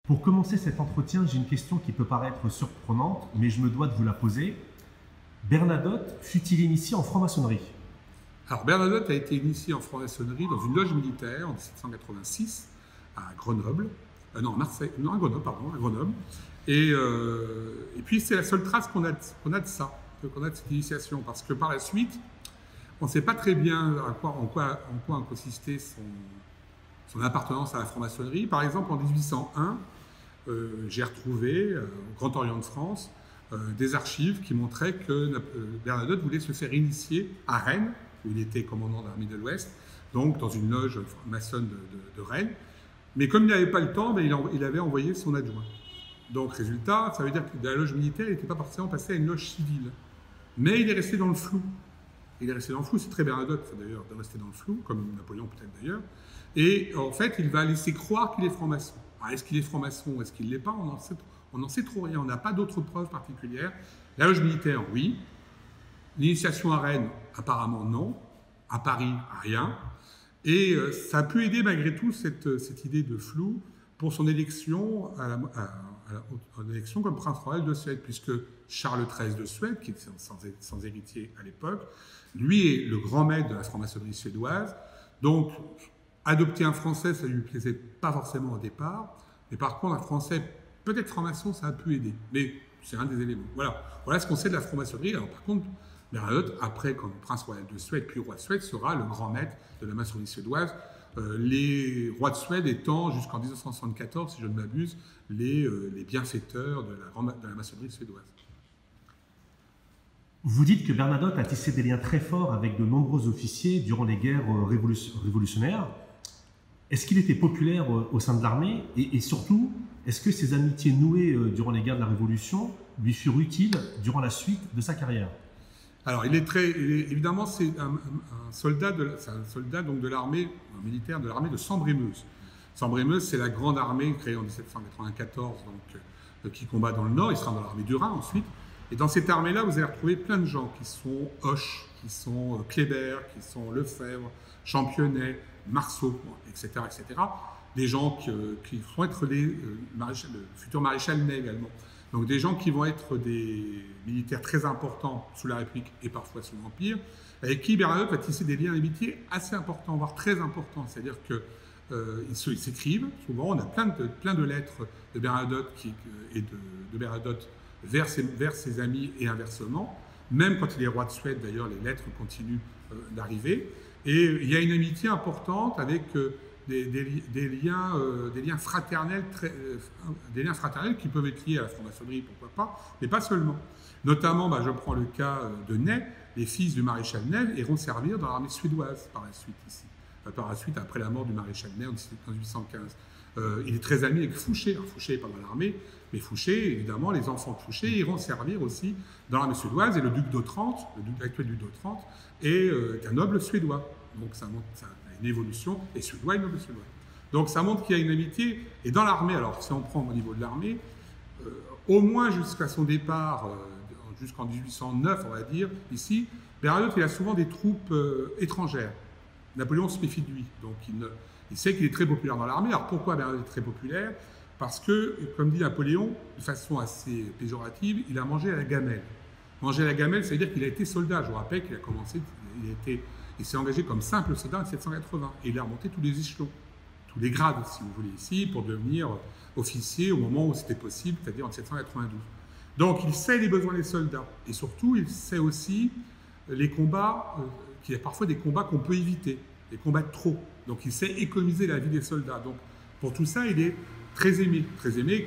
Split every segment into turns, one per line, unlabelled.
Pour commencer cet entretien, j'ai une question qui peut paraître surprenante, mais je me dois de vous la poser. Bernadotte fut-il initié en franc-maçonnerie?
Alors Bernadotte a été initié en franc-maçonnerie dans une loge militaire en 1786 à Grenoble, non à Marseille, non à Grenoble, pardon, à Grenoble. Et puis c'est la seule trace qu'on a de ça, qu'on a de cette initiation, parce que par la suite, on ne sait pas très bien en quoi consistait son appartenance à la franc-maçonnerie. Par exemple, en 1801, j'ai retrouvé au Grand Orient de France des archives qui montraient que Bernadotte voulait se faire initier à Rennes, où il était commandant de l'armée de l'Ouest, donc dans une loge maçonne de Rennes. Mais comme il n'avait pas le temps, il avait envoyé son adjoint. Donc résultat, ça veut dire que de la loge militaire, il n'était pas forcément passé à une loge civile. Mais il est resté dans le flou. Il est resté dans le flou, c'est très Bernadotte d'ailleurs de rester dans le flou, comme Napoléon peut-être d'ailleurs. Et en fait, il va laisser croire qu'il est franc-maçon. Est-ce qu'il est franc-maçon ou est-ce qu'il ne l'est pas? On n'en sait trop rien, on n'a pas d'autres preuves particulières. La loge militaire, oui. L'initiation à Rennes, apparemment non. À Paris, rien. Et ça a pu aider malgré tout cette idée de flou pour son élection en élection comme prince royal de Suède, puisque Charles XIII de Suède, qui était sans héritier à l'époque, lui est le grand maître de la franc-maçonnerie suédoise. Donc, adopter un Français, ça ne lui plaisait pas forcément au départ. Mais par contre, un Français, peut-être franc-maçon, ça a pu aider. Mais c'est un des éléments. Voilà ce qu'on sait de la franc-maçonnerie. Alors par contre, Bernadotte, après, comme prince royal de Suède, puis roi de Suède, sera le grand maître de la maçonnerie suédoise. Les rois de Suède étant, jusqu'en 1974, si je ne m'abuse, les bienfaiteurs de la maçonnerie suédoise.
Vous dites que Bernadotte a tissé des liens très forts avec de nombreux officiers durant les guerres révolutionnaires. Est-ce qu'il était populaire au sein de l'armée et surtout, est-ce que ses amitiés nouées durant les guerres de la Révolution lui furent utiles durant la suite de sa carrière?
Alors, évidemment, c'est un soldat donc de l'armée, un militaire de l'armée de Sambre-et-Meuse. Sambre-et-Meuse, c'est la grande armée créée en 1794, donc, qui combat dans le Nord. Il sera dans l'armée du Rhin ensuite. Et dans cette armée-là, vous allez retrouver plein de gens qui sont Hoche, qui sont Kléber, qui sont Lefebvre, Championnet, Marceau, etc., etc. Des gens qui vont être le futur maréchal Ney également. Donc des gens qui vont être des militaires très importants sous la République et parfois sous l'Empire, avec qui Bernadotte va tisser des liens d'amitié assez importants, voire très importants. C'est-à-dire qu'ils s'écrivent souvent. On a plein de lettres de Bernadotte de Bernadotte vers ses amis et inversement. Même quand il est roi de Suède, d'ailleurs, les lettres continuent d'arriver. Et il y a une amitié importante avec des liens fraternels qui peuvent être liés à la franc-maçonnerie, pourquoi pas, mais pas seulement. Notamment, je prends le cas de Ney, les fils du maréchal Ney iront servir dans l'armée suédoise par la suite ici. Par la suite, après la mort du maréchal Ney en 1815. Il est très ami avec Fouché. Alors, Fouché n'est pas dans l'armée, mais Fouché, évidemment, les enfants de Fouché iront servir aussi dans l'armée suédoise. Et le duc d'Otrante, l'actuel duc d'Otrante, est un noble suédois. Donc ça montre une évolution, et suédois et noble suédois. Donc ça montre qu'il y a une amitié. Et dans l'armée, alors si on prend au niveau de l'armée, au moins jusqu'à son départ, jusqu'en 1809, on va dire, ici, Bernadotte, il a souvent des troupes étrangères. Napoléon se méfie de lui, donc il sait qu'il est très populaire dans l'armée. Alors pourquoi Bernadotte est très populaire? Parce que, comme dit Napoléon, de façon assez péjorative, il a mangé à la gamelle. Manger à la gamelle, ça veut dire qu'il a été soldat. Je vous rappelle qu'il a commencé, il s'est engagé comme simple soldat en 1780. Et il a remonté tous les échelons, tous les grades, si vous voulez, ici, pour devenir officier au moment où c'était possible, c'est-à-dire en 1792. Donc il sait les besoins des soldats. Et surtout, il sait aussi les combats, qu'il y a parfois des combats qu'on peut éviter, des combats de trop. Donc il sait économiser la vie des soldats. Donc pour tout ça, il est très aimé,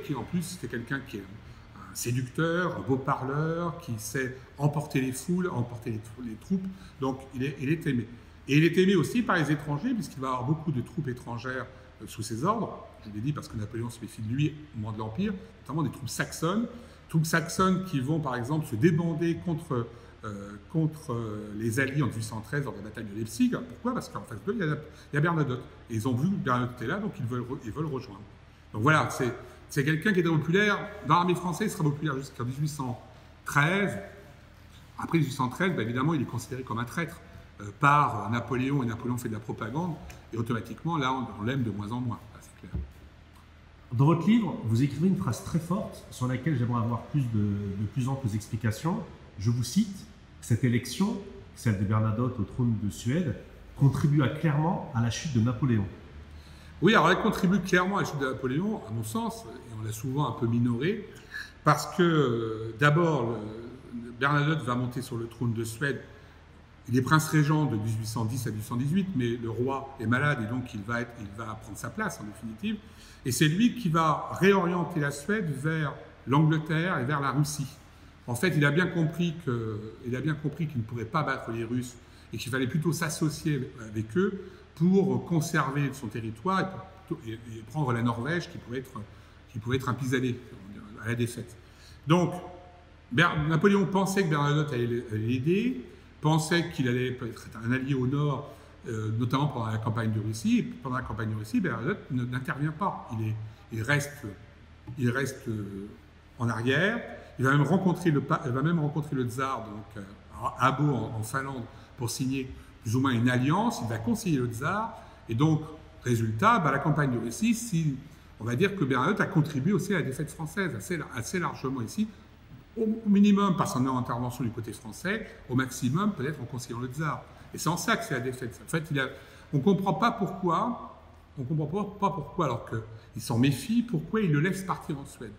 qui en plus, c'est quelqu'un qui est un séducteur, un beau parleur, qui sait emporter les foules, emporter les troupes. Donc il est aimé. Et il est aimé aussi par les étrangers, puisqu'il va avoir beaucoup de troupes étrangères sous ses ordres. Je l'ai dit parce que Napoléon se méfie de lui au moment de l'Empire, notamment des troupes saxonnes qui vont par exemple se débander contre les Alliés en 1813 lors de la bataille de Leipzig. Pourquoi? Parce qu'en face d'eux, il y a Bernadotte. Et ils ont vu que Bernadotte était là, donc ils veulent rejoindre. Donc voilà, c'est quelqu'un qui était populaire. Dans l'armée française, il sera populaire jusqu'en 1813. Après 1813, évidemment, il est considéré comme un traître par Napoléon, et Napoléon fait de la propagande, et automatiquement, là, on l'aime de moins en moins, c'est clair.
Dans votre livre, vous écrivez une phrase très forte sur laquelle j'aimerais avoir de plus amples explications. Je vous cite, cette élection, celle de Bernadotte au trône de Suède, contribua clairement à la chute de Napoléon.
Oui, alors elle contribue clairement à la chute de Napoléon, à mon sens, et on l'a souvent un peu minoré, parce que d'abord, Bernadotte va monter sur le trône de Suède. Il est prince régent de 1810 à 1818, mais le roi est malade et donc il va prendre sa place en définitive. Et c'est lui qui va réorienter la Suède vers l'Angleterre et vers la Russie. En fait, il a bien compris qu'il ne pourrait pas battre les Russes et qu'il fallait plutôt s'associer avec eux pour conserver son territoire et prendre la Norvège qui pouvait être un pis-aller à la défaite. Donc, Napoléon pensait que Bernadotte allait l'aider, pensait qu'il allait être un allié au nord, notamment pendant la campagne de Russie. Et pendant la campagne de Russie, Bernadotte n'intervient pas. Il reste en arrière. Il va même rencontrer le tsar donc, à Abo en Finlande pour signer plus ou moins une alliance. Il va conseiller le tsar. Et donc, résultat, la campagne de Russie, on va dire que Bernadotte a contribué aussi à la défaite française assez largement ici. Au minimum par son intervention du côté français, au maximum peut-être en conseillant le tsar. Et c'est en ça que c'est la défaite. En fait, on ne comprend pas pourquoi, alors qu'il s'en méfie, pourquoi il le laisse partir en Suède.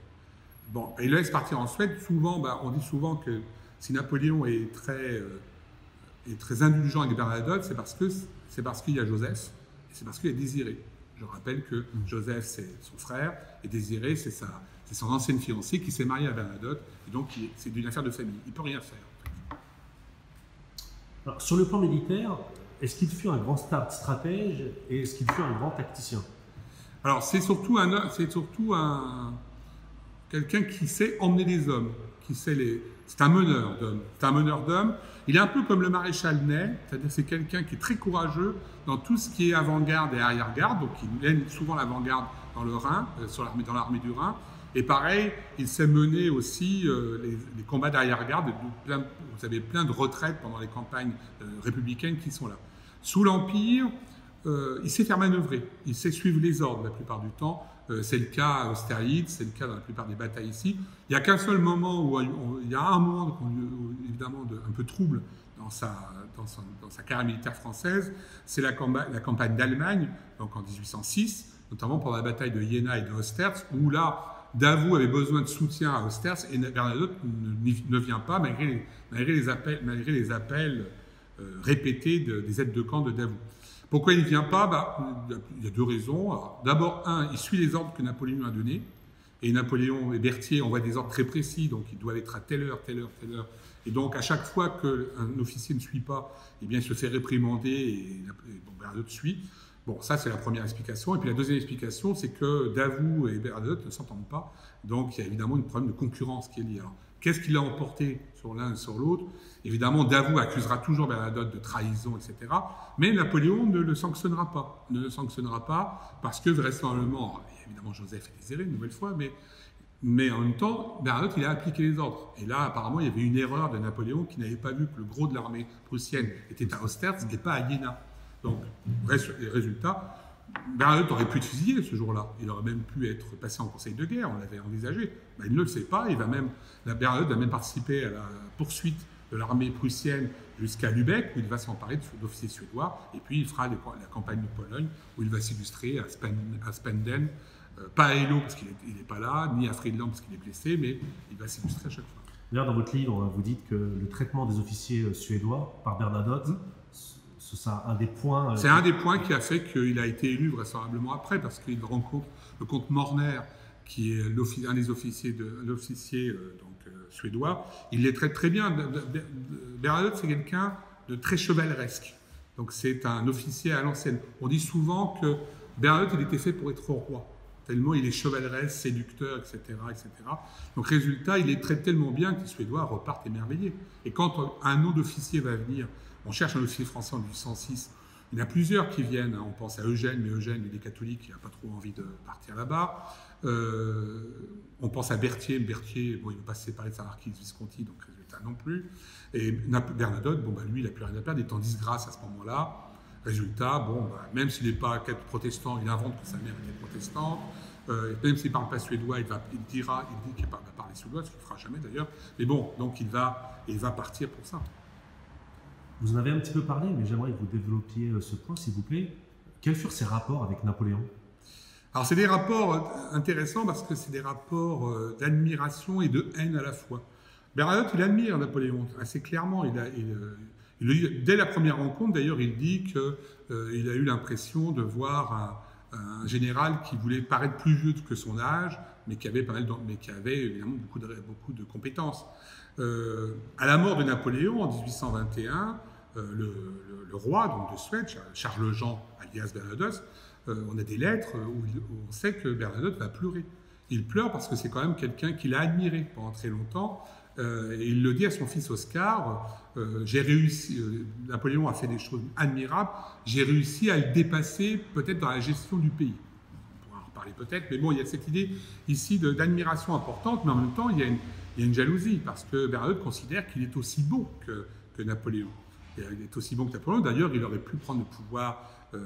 Bon, il le laisse partir en Suède, souvent, on dit souvent que si Napoléon est très indulgent avec Bernadotte, c'est parce qu'il y a Joseph, et c'est parce qu'il y a Désiré. Je rappelle que Joseph, c'est son frère, et Désiré, c'est son ancienne fiancée qui s'est mariée à Bernadotte, et donc c'est d'une affaire de famille. Il ne peut rien faire. En fait.
Alors, sur le plan militaire, est-ce qu'il fut un grand stratège et est-ce qu'il fut un grand tacticien?
Alors, c'est surtout quelqu'un qui sait emmener les hommes, c'est un meneur d'hommes. Il est un peu comme le maréchal Ney, c'est-à-dire c'est quelqu'un qui est très courageux dans tout ce qui est avant-garde et arrière-garde, donc il mène souvent l'avant-garde dans le Rhin, dans l'armée du Rhin. Et pareil, il sait mener aussi les combats d'arrière-garde. Vous avez plein de retraites pendant les campagnes républicaines qui sont là. Sous l'Empire, il sait faire manœuvrer, il sait suivre les ordres la plupart du temps. C'est le cas à Austerlitz, c'est le cas dans la plupart des batailles ici. Il n'y a qu'un seul moment où il y a un moment évidemment un peu trouble dans sa carrière militaire française, c'est la campagne d'Allemagne, donc en 1806, notamment pendant la bataille de Jena et de Austerlitz, où là, Davout avait besoin de soutien à Austerlitz et Bernadotte ne vient pas malgré les appels répétés des aides de camp de Davout. Pourquoi il ne vient pas? Il y a deux raisons. D'abord, il suit les ordres que Napoléon a donnés. Et Napoléon et Berthier envoient des ordres très précis, donc ils doivent être à telle heure, telle heure, telle heure. Et donc, à chaque fois qu'un officier ne suit pas, eh bien, il se fait réprimander et Bernadotte suit. Bon, ça, c'est la première explication. Et puis la deuxième explication, c'est que Davout et Bernadotte ne s'entendent pas. Donc, il y a évidemment un problème de concurrence qui est lié. Alors, qu'est-ce qu'il a emporté sur l'un et sur l'autre? Évidemment, Davout accusera toujours Bernadotte de trahison, etc. Mais Napoléon ne le sanctionnera pas. Ne le sanctionnera pas parce que, vraisemblablement, évidemment, Joseph est désiré, une nouvelle fois, mais en même temps, Bernadotte, il a appliqué les ordres. Et là, apparemment, il y avait une erreur de Napoléon qui n'avait pas vu que le gros de l'armée prussienne était à Austerlitz et pas à Jena. Donc, résultat, Bernadotte aurait pu être fusillé ce jour-là. Il aurait même pu être passé en conseil de guerre, on l'avait envisagé. Il ne le sait pas. Bernadotte va même participer à la poursuite de l'armée prussienne jusqu'à Lübeck, où il va s'emparer d'officiers suédois. Et puis, il fera la campagne de Pologne, où il va s'illustrer à Spenden, pas à Eylau parce qu'il n'est pas là, ni à Friedland parce qu'il est blessé, mais il va s'illustrer à chaque fois.
D'ailleurs, dans votre livre, vous dites que le traitement des officiers suédois par Bernadotte, c'est un des points...
C'est un des points qui a fait qu'il a été élu vraisemblablement après, parce qu'il rencontre le comte Morner, qui est un des officiers suédois. Il les traite très bien. Bernadotte, c'est quelqu'un de très chevaleresque. Donc c'est un officier à l'ancienne. On dit souvent que Bernadotte, il était fait pour être roi. Tellement il est chevaleresque, séducteur, etc., etc. Donc résultat, il les traite tellement bien que les Suédois repartent émerveillés. Et quand un autre officier va venir, on cherche un officier français en 1806, il y en a plusieurs qui viennent, on pense à Eugène, mais Eugène, il est catholique, il n'a pas trop envie de partir là-bas. On pense à Berthier, il ne veut pas se séparer de sa marquise Visconti, donc résultat non plus. Et Bernadotte, lui, il n'a plus rien à perdre, il est en disgrâce à ce moment-là. Résultat, même s'il n'est pas protestant, il invente que sa mère était protestante. Même s'il ne parle pas suédois, il dit qu'il va parler suédois, ce qu'il ne fera jamais d'ailleurs. Mais bon, donc il va partir pour ça.
Vous en avez un petit peu parlé, mais j'aimerais que vous développiez ce point, s'il vous plaît. Quels furent ses rapports avec Napoléon?
Alors, c'est des rapports intéressants parce que c'est des rapports d'admiration et de haine à la fois. Bernadotte, il admire Napoléon assez clairement. Dès la première rencontre, d'ailleurs, il dit qu'il a eu l'impression de voir un général qui voulait paraître plus vieux que son âge, mais qui avait évidemment beaucoup de compétences. À la mort de Napoléon en 1821, le roi donc de Suède, Charles-Jean alias Bernadotte, on a des lettres où on sait que Bernadotte va pleurer. Il pleure parce que c'est quand même quelqu'un qu'il a admiré pendant très longtemps. Et il le dit à son fils Oscar, j'ai réussi, Napoléon a fait des choses admirables, j'ai réussi à le dépasser peut-être dans la gestion du pays. On pourra en reparler peut-être, mais bon, il y a cette idée ici d'admiration importante, mais en même temps, il y a une jalousie, parce que Bernadotte considère qu'il est aussi bon que Napoléon. Il est aussi bon que Napoléon, d'ailleurs, il aurait pu prendre le pouvoir, on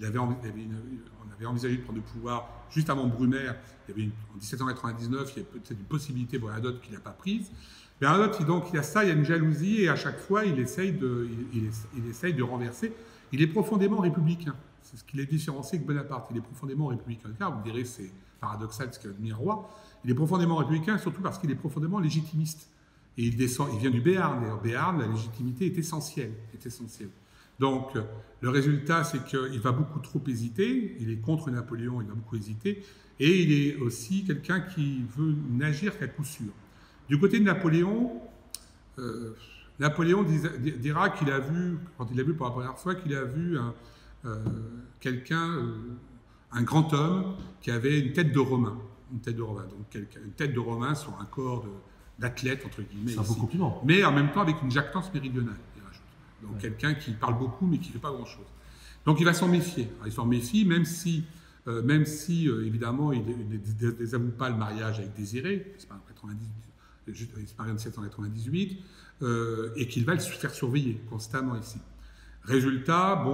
avait envisagé de prendre le pouvoir juste avant Brumaire. En 1799, il y a peut-être une possibilité pour Bernadotte qu'il n'a pas prise. Bernadotte, donc, il y a ça, il y a une jalousie, et à chaque fois, il essaye de renverser. Il est profondément républicain. C'est ce qui les différencie avec Bonaparte. Il est profondément républicain. Car vous direz, c'est paradoxal ce qu'il a mis un roi. Il est profondément républicain, surtout parce qu'il est profondément légitimiste. Et il vient du Béarn. Et en Béarn, la légitimité est essentielle. Donc, le résultat, c'est qu'il va beaucoup trop hésiter. Il est contre Napoléon, il va beaucoup hésiter. Et il est aussi quelqu'un qui veut n'agir qu'à coup sûr. Du côté de Napoléon, Napoléon dira qu'il a vu, quand il l'a vu pour la première fois, qu'il a vu un grand homme qui avait une tête de Romain. Une tête de Romain. Donc, une tête de Romain sur un corps d'athlète, entre guillemets.
C'est un beau compliment.
Mais en même temps avec une jactance méridionale. Donc
ouais.
Quelqu'un qui parle beaucoup mais qui ne fait pas grand-chose. Donc il va s'en méfier. Alors, il s'en méfie même si évidemment il ne désavoue pas le mariage avec Désirée, c'est pas en 1798, et qu'il va le faire surveiller constamment ici. Résultat,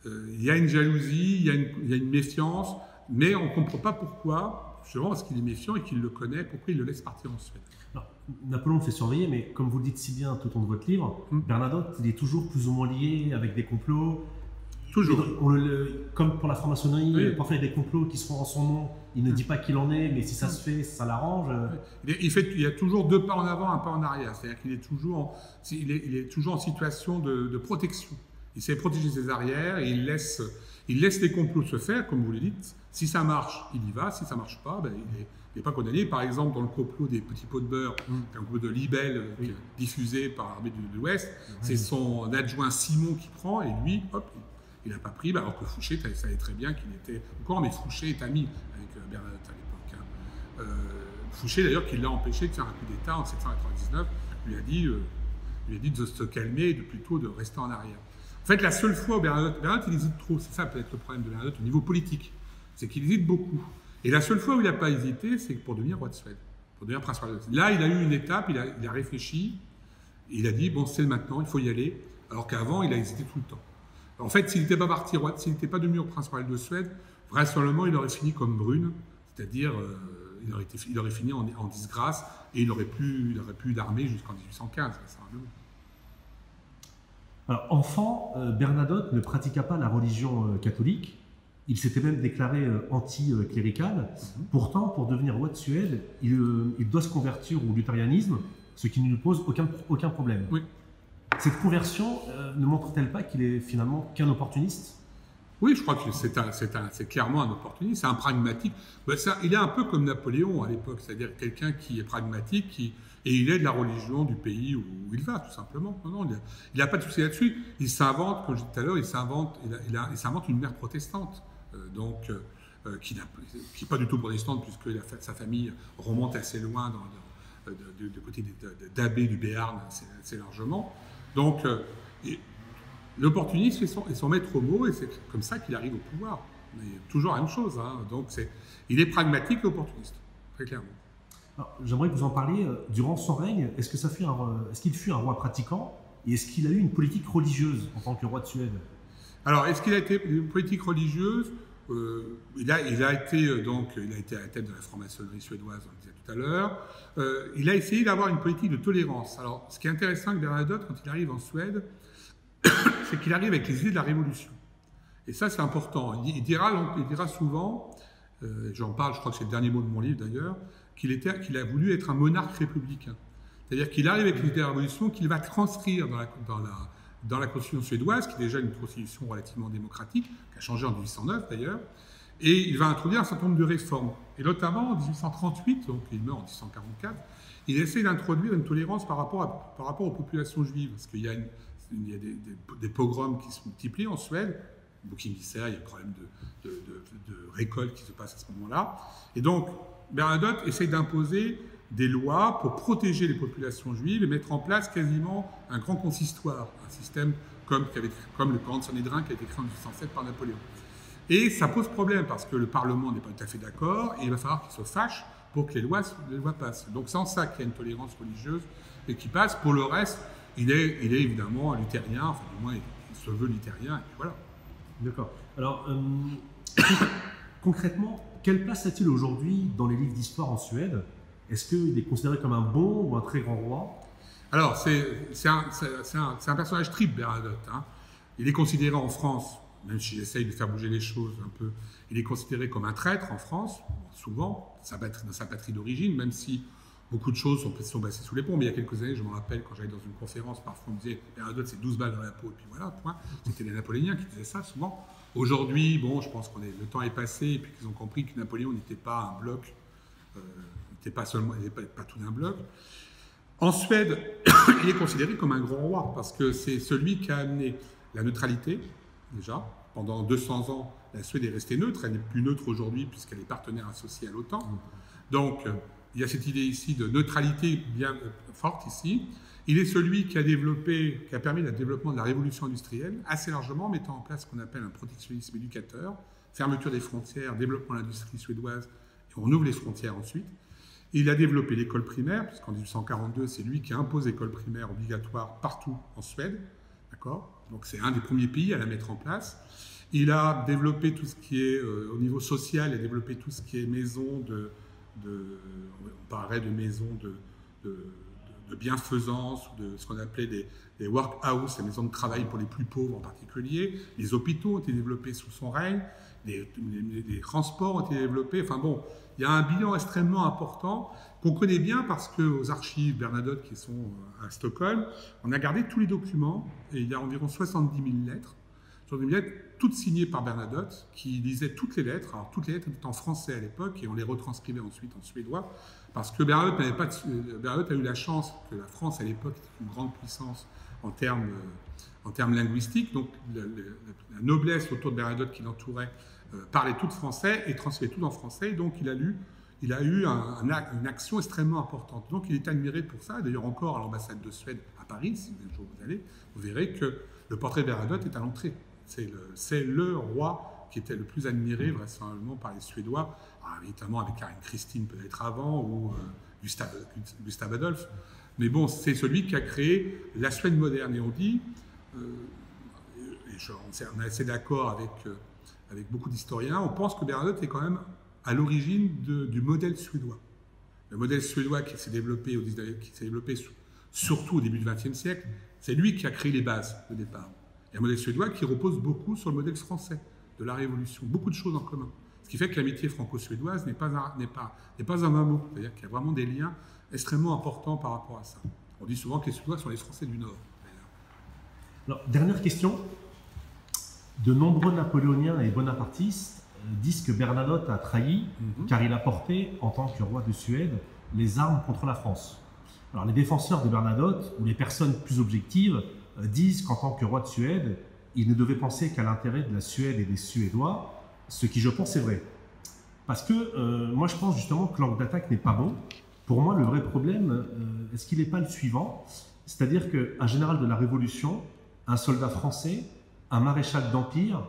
il y a une jalousie, il y a une méfiance, mais on ne comprend pas pourquoi, justement parce qu'il est méfiant et qu'il le connaît, pourquoi il le laisse partir en Suède.
Alors, Napoléon le fait surveiller, mais comme vous le dites si bien tout au long de votre livre, Bernadotte, il est toujours plus ou moins lié avec des complots.
Toujours.
Comme pour la franc-maçonnerie,
oui.
Parfois il y a des complots qui se font en son nom. Il ne dit pas qu'il en est, mais si ça se fait, ça l'arrange.
Il y a toujours 2 pas en avant, 1 pas en arrière. C'est-à-dire qu'il est toujours en situation de protection. Il sait protéger ses arrières et il laisse les complots se faire, comme vous le dites. Si ça marche, il y va. Si ça ne marche pas, il n'est pas condamné. Par exemple, dans le complot des petits pots de beurre, un complot de Libelle diffusé par l'armée de l'Ouest, c'est son adjoint Simon qui prend et lui, hop, il n'a pas pris, alors que Fouché savait très bien qu'il était au courant, mais Fouché est ami avec Bernadotte à l'époque. Fouché, d'ailleurs, qui l'a empêché de faire un coup d'État en 1799, lui a dit de se calmer et plutôt de rester en arrière. En fait, la seule fois où Bernadotte il hésite trop, c'est ça peut-être le problème de Bernadotte au niveau politique, c'est qu'il hésite beaucoup. Et la seule fois où il n'a pas hésité, c'est pour devenir roi de Suède, pour devenir prince royal. Là, il a eu une étape, il a réfléchi, il a dit, bon, c'est maintenant, il faut y aller, alors qu'avant, il a hésité tout le temps. En fait, s'il n'était pas parti roi, s'il n'était pas devenu prince royal de Suède, vraisemblablement, il aurait fini comme Brune, c'est-à-dire, il aurait fini en disgrâce et il n'aurait plus d'armée jusqu'en 1815, vraisemblablement.
Alors, enfant, Bernadotte ne pratiqua pas la religion catholique. Il s'était même déclaré anti-clérical. Pourtant, pour devenir roi de Suède, il doit se convertir au luthérianisme, ce qui ne lui pose aucun problème.
Oui.
Cette conversion ne montre-t-elle pas qu'il est finalement qu'un opportuniste?
Oui, je crois que c'est clairement un opportuniste, c'est un pragmatique. Il est un peu comme Napoléon à l'époque, c'est-à-dire quelqu'un qui est pragmatique, et il est de la religion du pays où il va, tout simplement. Non, il n'a pas de souci là-dessus. Il s'invente, comme je disais tout à l'heure, il s'invente une mère protestante, qui n'est pas du tout protestante, puisque sa famille remonte assez loin du côté d'abbé du Béarn, assez largement. Donc, l'opportunisme est son maître mot, et c'est comme ça qu'il arrive au pouvoir. Mais toujours la même chose. Donc, il est pragmatique et opportuniste, très clairement.
J'aimerais que vous en parliez. Durant son règne, est-ce qu'il fut un roi pratiquant, et est-ce qu'il a eu une politique religieuse en tant que roi de Suède?
Alors, est-ce qu'il a été une politique religieuse? il a été donc, il a été à la tête de la franc-maçonnerie suédoise, on le disait tout à l'heure. Il a essayé d'avoir une politique de tolérance. Alors, ce qui est intéressant avec Bernadotte, quand il arrive en Suède, c'est qu'il arrive avec les idées de la Révolution. Et ça, c'est important. Il dira souvent, j'en parle, je crois que c'est le dernier mot de mon livre d'ailleurs, qu'il a voulu être un monarque républicain. C'est-à-dire qu'il arrive avec les idées de la Révolution qu'il va transcrire dans la Constitution suédoise, qui est déjà une constitution relativement démocratique, qui a changé en 1809 d'ailleurs, et il va introduire un certain nombre de réformes. Et notamment en 1838, donc il meurt en 1844, il essaie d'introduire une tolérance par rapport aux populations juives, parce qu'il y a, des pogroms qui se multiplient en Suède, bouc émissaire, il y a un problème de récolte qui se passe à ce moment-là. Et donc, Bernadotte essaie d'imposer des lois pour protéger les populations juives et mettre en place quasiment un grand consistoire, un système comme le Coran Sanhédrin qui a été créé en 1807 par Napoléon. Et ça pose problème parce que le Parlement n'est pas tout à fait d'accord et il va falloir qu'il se fâche pour que les lois passent. Donc c'est en ça qu'il y a une tolérance religieuse et qui passe. Pour le reste, il est évidemment luthérien, enfin du moins il se veut luthérien et puis voilà.
D'accord. Alors, concrètement, quelle place a-t-il aujourd'hui dans les livres d'histoire en Suède? Est-ce qu'il est considéré comme un bon ou un très grand roi?
Alors, c'est un personnage triple, Bernadotte. Hein. Il est considéré en France, même s'il essaye de faire bouger les choses un peu, il est considéré comme un traître en France, souvent, dans sa patrie d'origine, même si beaucoup de choses sont passées sous les ponts. Mais il y a quelques années, je me rappelle, quand j'allais dans une conférence, parfois on me disait Bernadotte, c'est 12 balles dans la peau, et puis voilà, point. C'était les Napoléoniens qui disaient ça souvent. Aujourd'hui, bon, je pense que le temps est passé, et puis qu'ils ont compris que Napoléon n'était pas un bloc, n'était pas tout d'un bloc. En Suède, il est considéré comme un grand roi, parce que c'est celui qui a amené la neutralité, déjà. Pendant 200 ans, la Suède est restée neutre, elle n'est plus neutre aujourd'hui, puisqu'elle est partenaire associée à l'OTAN. Donc, il y a cette idée ici de neutralité bien forte ici. Il est celui qui a permis le développement de la révolution industrielle assez largement, mettant en place ce qu'on appelle un protectionnisme éducateur, fermeture des frontières, développement de l'industrie suédoise, et on ouvre les frontières ensuite. Il a développé l'école primaire, puisqu'en 1842, c'est lui qui impose l'école primaire obligatoire partout en Suède. D'accord ? Donc c'est un des premiers pays à la mettre en place. Il a développé tout ce qui est, au niveau social, il a développé tout ce qui est maison on parlerait de maisons de bienfaisance, ou de ce qu'on appelait des workhouse, les maisons de travail pour les plus pauvres en particulier. Les hôpitaux ont été développés sous son règne, les transports ont été développés. Enfin bon, il y a un bilan extrêmement important qu'on connaît bien parce qu'aux archives Bernadotte qui sont à Stockholm, on a gardé tous les documents et il y a environ 70 000 lettres. 70 000 lettres, toutes signées par Bernadotte, qui lisait toutes les lettres. Alors, toutes les lettres étaient en français à l'époque et on les retranscrivait ensuite en suédois parce que Bernadotte a eu la chance que la France à l'époque était une grande puissance en termes linguistiques. Donc, la noblesse autour de Bernadotte qui l'entourait parlait tout français et transmettait tout en français. Donc, il a eu une action extrêmement importante. Donc, il est admiré pour ça. D'ailleurs, encore à l'ambassade de Suède à Paris, si un jour vous allez, vous verrez que le portrait de Bernadotte est à l'entrée. C'est le roi qui était le plus admiré vraisemblablement par les Suédois, évidemment avec Karine Christine peut-être avant, ou Gustave Adolphe. Mais bon, c'est celui qui a créé la Suède moderne. Et on dit, on est assez d'accord avec beaucoup d'historiens, on pense que Bernadotte est quand même à l'origine du modèle suédois. Le modèle suédois qui s'est développé, surtout au début du XXe siècle, c'est lui qui a créé les bases de départ. Il y a un modèle suédois qui repose beaucoup sur le modèle français de la Révolution, beaucoup de choses en commun. Ce qui fait que l'amitié franco-suédoise n'est pas un mot, c'est-à-dire qu'il y a vraiment des liens extrêmement importants par rapport à ça. On dit souvent que les Suédois sont les Français du Nord.
Alors, dernière question. De nombreux napoléoniens et bonapartistes disent que Bernadotte a trahi car il a porté, en tant que roi de Suède, les armes contre la France. Alors, les défenseurs de Bernadotte, ou les personnes plus objectives, disent qu'en tant que roi de Suède, il ne devait penser qu'à l'intérêt de la Suède et des Suédois, ce qui, je pense, est vrai. Parce que moi, je pense justement que l'angle d'attaque n'est pas bon. Pour moi, le vrai problème, est-ce qu'il n'est pas le suivant? C'est-à-dire qu'un général de la Révolution, un soldat français, un maréchal d'Empire,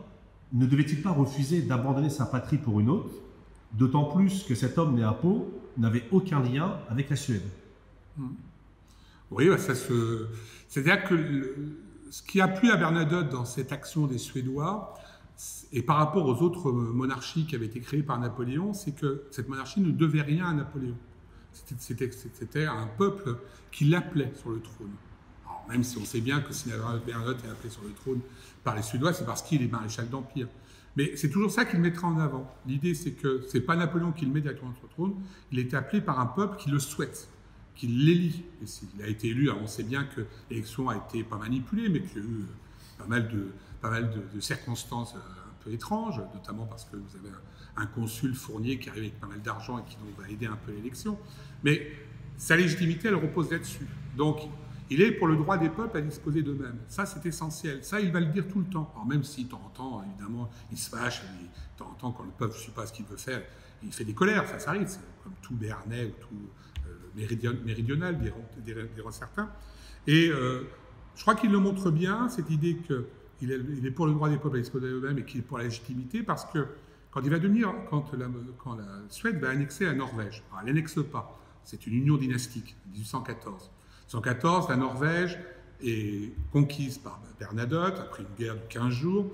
ne devait-il pas refuser d'abandonner sa patrie pour une autre, d'autant plus que cet homme né à Pau n'avait aucun lien avec la Suède?
Oui, c'est-à-dire que ce qui a plu à Bernadotte dans cette action des Suédois, Et par rapport aux autres monarchies qui avaient été créées par Napoléon, c'est que cette monarchie ne devait rien à Napoléon. C'était un peuple qui l'appelait sur le trône. Alors, même si on sait bien que si Bernadotte est appelé sur le trône par les Suédois, c'est parce qu'il est maréchal d'Empire. Mais c'est toujours ça qu'il mettra en avant. L'idée, c'est que ce n'est pas Napoléon qui le met directement sur le trône, il est appelé par un peuple qui le souhaite, qui l'élit. Il a été élu, alors on sait bien que l'élection a été pas manipulée, mais qu'il y a eu pas mal de circonstances un peu étranges, notamment parce que vous avez un consul Fournier qui arrive avec pas mal d'argent et qui donc va aider un peu l'élection. Mais sa légitimité, elle repose là-dessus. Donc, il est pour le droit des peuples à disposer d'eux-mêmes. Ça, c'est essentiel. Ça, il va le dire tout le temps. Alors, même si, de temps en temps, évidemment, il se fâche, et, de temps en temps, quand le peuple ne suit pas ce qu'il veut faire, il fait des colères, ça arrive. C'est comme tout Béarnais ou tout méridional, diront certains. Et je crois qu'il le montre bien, cette idée qu'il est pour le droit des peuples à disposer d'eux-mêmes et qu'il est pour la légitimité, parce que quand la Suède va annexer la Norvège, alors elle n'annexe pas, c'est une union dynastique, 1814. 1814, la Norvège est conquise par Bernadotte, après une guerre de 15 jours,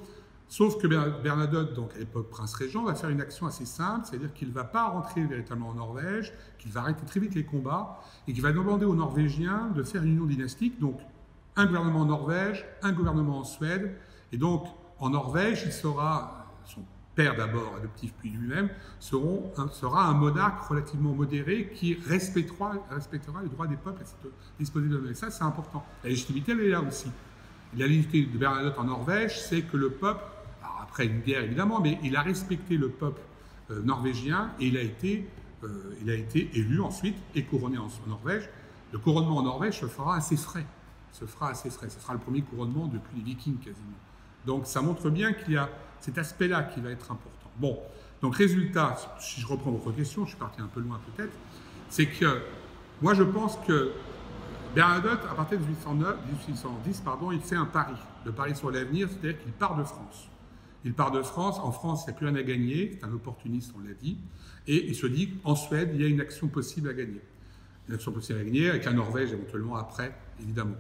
sauf que Bernadotte, donc à l'époque prince-régent, va faire une action assez simple, c'est-à-dire qu'il ne va pas rentrer véritablement en Norvège, qu'il va arrêter très vite les combats, et qu'il va demander aux Norvégiens de faire une union dynastique, donc un gouvernement en Norvège, un gouvernement en Suède, et donc en Norvège, il sera, son père d'abord, adoptif puis lui-même, sera un monarque relativement modéré qui respectera le droit des peuples à se disposer d'eux-mêmes. Et ça, c'est important. La légitimité, elle est là aussi. La légitimité de Bernadotte en Norvège, c'est que le peuple, alors après une guerre évidemment, mais il a respecté le peuple norvégien et il a été élu ensuite et couronné en Norvège. Le couronnement en Norvège se fera à ses frais. Ce sera le premier couronnement depuis les Vikings quasiment. Donc ça montre bien qu'il y a cet aspect-là qui va être important. Bon, donc résultat, si je reprends votre question, je suis parti un peu loin peut-être, c'est que moi je pense que Bernadotte, à partir de 1810, il fait un pari, le pari sur l'avenir, c'est-à-dire qu'il part de France. Il part de France, en France il n'y a plus rien à gagner, c'est un opportuniste, on l'a dit, et il se dit qu'en Suède il y a une action possible à gagner. Une action possible à gagner, avec la Norvège éventuellement après, évidemment.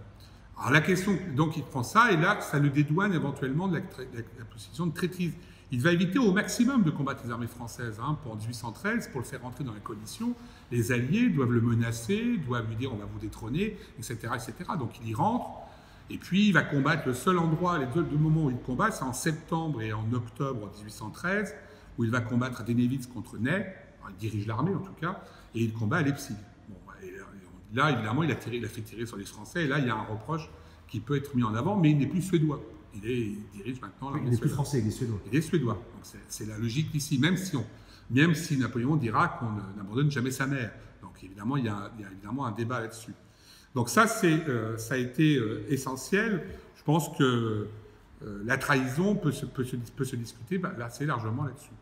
Alors la question, donc il prend ça, et là, ça le dédouane éventuellement de la position de traîtrise. Il va éviter au maximum de combattre les armées françaises. Pour 1813, pour le faire rentrer dans la coalition, les Alliés doivent le menacer, doivent lui dire on va vous détrôner, etc., etc. Donc il y rentre, et puis il va combattre le seul endroit, les deux moments où il combat, c'est en septembre et en octobre 1813, où il va combattre à Dennewitz contre Ney, il dirige l'armée en tout cas, et il combat à Leipzig. Là, évidemment, il a fait tirer sur les Français, et là, il y a un reproche qui peut être mis en avant, mais il n'est plus suédois. Il dirige maintenant l'armée.
Il n'est plus français, il est suédois.
Il est suédois. Donc c'est la logique d'ici, même si Napoléon dira qu'on n'abandonne jamais sa mère. Donc évidemment, il y a évidemment un débat là-dessus. Donc ça a été essentiel. Je pense que la trahison peut se discuter assez largement là-dessus.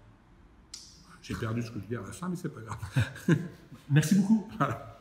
J'ai perdu ce que je veux dire à la fin, mais c'est pas grave.
Merci beaucoup.
Voilà.